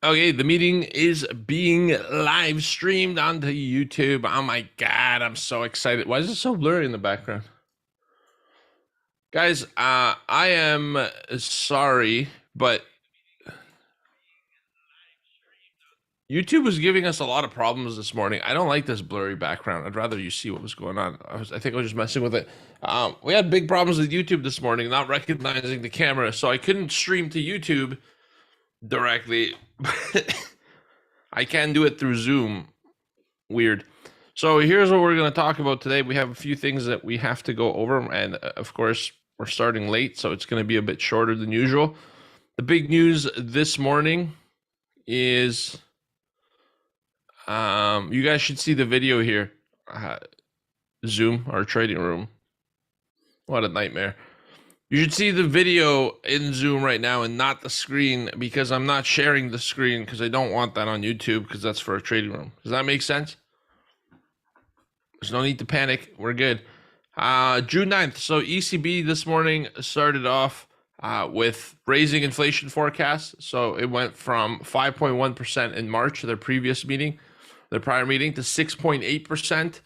Okay, the meeting is being live streamed onto YouTube. Oh my God, I'm so excited. Why is it so blurry in the background? Guys, I am sorry, but YouTube was giving us a lot of problems this morning. I don't like this blurry background. I'd rather you see what was going on. I think I was just messing with it. We had big problems with YouTube this morning, not recognizing the camera, so I couldn't stream to YouTube directly. I can do it through Zoom. Weird. So here's what we're going to talk about today. We have a few things that we have to go over, and of course, we're starting late, so it's going to be a bit shorter than usual. The big news this morning is you guys should see the video here. Zoom, our trading room. What a nightmare. You should see the video in Zoom right now and not the screen, because I'm not sharing the screen because I don't want that on YouTube, because that's for a trading room. Does that make sense? There's no need to panic. We're good. June 9th. So ECB this morning started off with raising inflation forecasts. So it went from 5.1% in March, their previous meeting, their prior meeting, to 6.8%.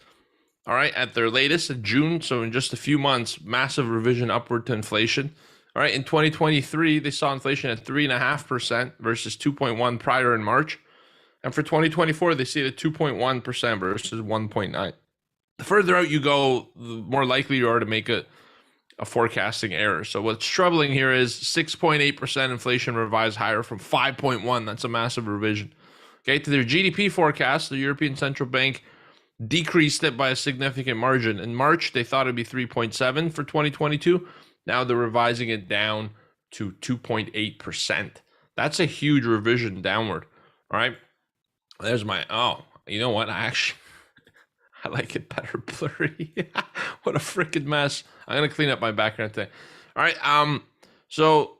All right, at their latest in June. So in just a few months, massive revision upward to inflation. All right, in 2023, they saw inflation at 3.5% versus 2.1 prior in March. And for 2024, they see it at 2.1% versus 1.9. The further out you go, the more likely you are to make a forecasting error. So what's troubling here is 6.8% inflation revised higher from 5.1. That's a massive revision. Okay, to their GDP forecast, the European Central Bank decreased it by a significant margin. In March, they thought it'd be 3.7 for 2022. Now they're revising it down to 2.8%. That's a huge revision downward. All right. There's my, you know what? I like it better blurry. What a freaking mess. I'm going to clean up my background today. All right. So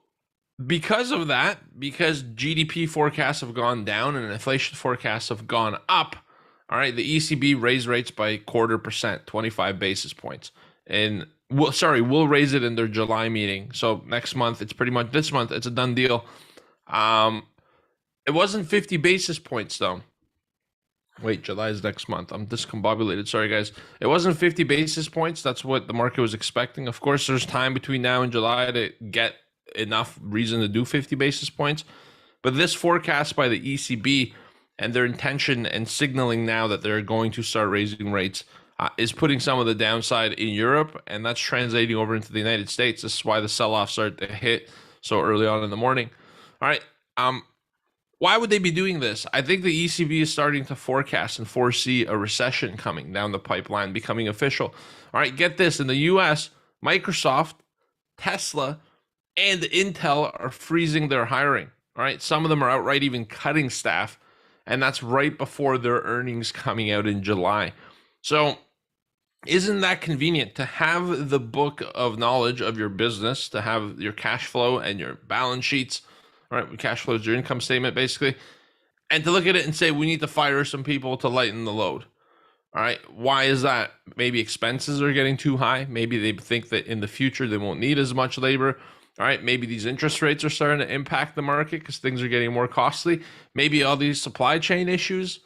because of that, because GDP forecasts have gone down and inflation forecasts have gone up, all right, the ECB raised rates by 0.25%, 25 basis points. And we'll raise it in their July meeting. So next month, it's pretty much this month, it's a done deal. It wasn't 50 basis points though. Wait, July is next month. I'm discombobulated. Sorry, guys. It wasn't 50 basis points. That's what the market was expecting. Of course, there's time between now and July to get enough reason to do 50 basis points. But this forecast by the ECB and their intention and signaling now that they're going to start raising rates is putting some of the downside in Europe, and that's translating over into the United States. This is why the sell-off started to hit so early on in the morning. All right. Why would they be doing this? I think the ECB is starting to forecast and foresee a recession coming down the pipeline, becoming official. All right, get this. In the US, Microsoft, Tesla, and Intel are freezing their hiring. All right, some of them are outright even cutting staff, and that's right before their earnings coming out in July. So isn't that convenient to have the book of knowledge of your business, to have your cash flow and your balance sheets? All right, cash flow is your income statement, basically, and to look at it and say, we need to fire some people to lighten the load. All right, why is that? Maybe expenses are getting too high. Maybe they think that in the future they won't need as much labor. All right, maybe these interest rates are starting to impact the market because things are getting more costly. Maybe all these supply chain issues,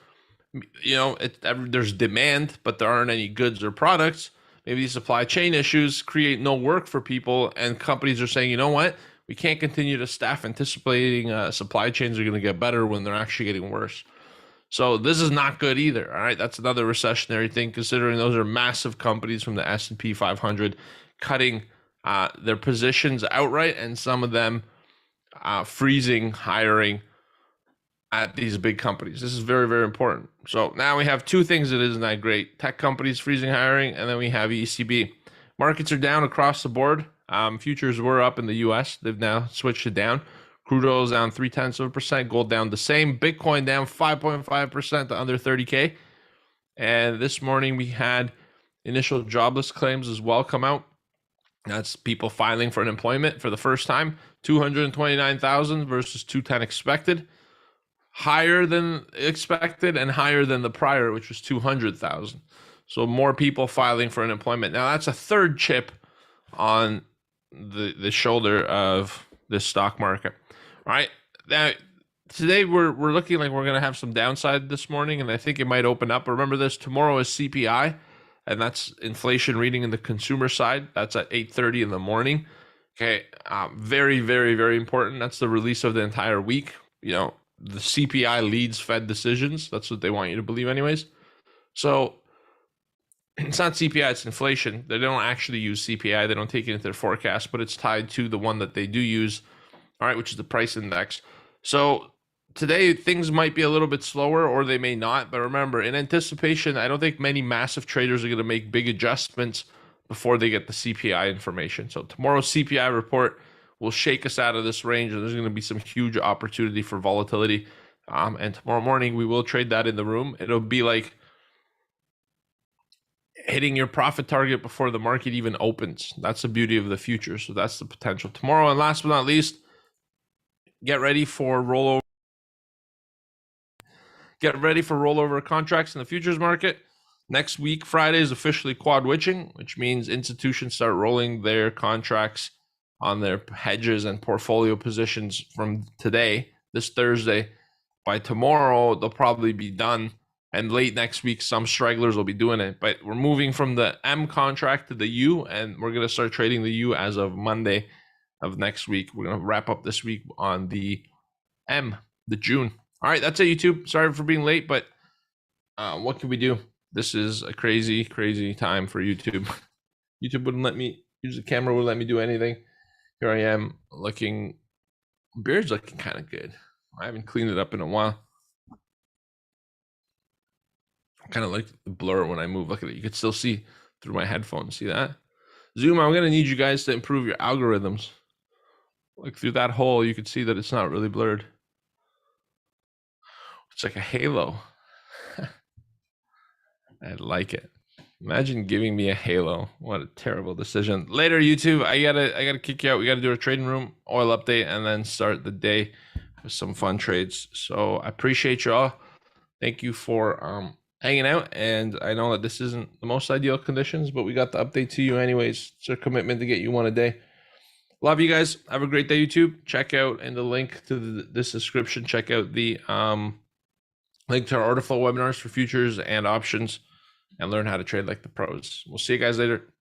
there's demand, but there aren't any goods or products. Maybe these supply chain issues create no work for people, and companies are saying, you know what? We can't continue to staff anticipating supply chains are going to get better when they're actually getting worse. So this is not good either. All right, that's another recessionary thing, considering those are massive companies from the S&P 500 cutting their positions outright, and some of them freezing hiring at these big companies. This is very, very important. So now we have two things that isn't that great. Tech companies freezing hiring, and then we have ECB. Markets are down across the board. Futures were up in the US. They've now switched it down. Crude oil is down 0.3%. Gold down the same. Bitcoin down 5.5% to under 30K. And this morning we had initial jobless claims as well come out. That's people filing for unemployment for the first time. 229,000 versus 210 expected. Higher than expected and higher than the prior, which was 200,000. So more people filing for unemployment. Now that's a third chip on the shoulder of the stock market. All right. Now, today we're looking like we're gonna have some downside this morning, and I think it might open up. Remember this: tomorrow is CPI, and that's inflation reading in the consumer side. That's at 8:30 in the morning. Okay, very, very, very important. That's the release of the entire week. You know, the CPI leads Fed decisions. That's what they want you to believe, anyways. So it's not CPI, it's inflation. They don't actually use CPI. They don't take it into their forecast, but it's tied to the one that they do use, all right, which is the price index. So today things might be a little bit slower or they may not. But remember, in anticipation, I don't think many massive traders are going to make big adjustments before they get the CPI information. So tomorrow's CPI report will shake us out of this range, and there's going to be some huge opportunity for volatility. And tomorrow morning, we will trade that in the room. It'll be like hitting your profit target before the market even opens. That's the beauty of the future. So that's the potential tomorrow. And last but not least, get ready for rollover. Get ready for rollover contracts in the futures market. Next week, Friday, is officially quad witching, which means institutions start rolling their contracts on their hedges and portfolio positions from today, this Thursday. By tomorrow, they'll probably be done. And late next week, some stragglers will be doing it. But we're moving from the M contract to the U, and we're going to start trading the U as of Monday of next week. We're going to wrap up this week on the M, the June. All right, that's it, YouTube. Sorry for being late, but what can we do? This is a crazy, crazy time for YouTube. YouTube wouldn't let me use the camera, wouldn't let me do anything. Here I am looking, beard's looking kind of good. I haven't cleaned it up in a while. I kind of like the blur when I move. Look at it. You can still see through my headphones. See that? Zoom, I'm going to need you guys to improve your algorithms. Like through that hole, you can see that it's not really blurred. It's like a halo. I like it. Imagine giving me a halo. What a terrible decision. Later, YouTube. I gotta kick you out. We gotta do a trading room oil update and then start the day with some fun trades. So I appreciate you all. Thank you for hanging out. And I know that this isn't the most ideal conditions, but we got the update to you anyways. It's our commitment to get you one a day. Love you guys. Have a great day, YouTube. Check out in the link to this description. Check out the link to our order flow webinars for futures and options, and learn how to trade like the pros. We'll see you guys later.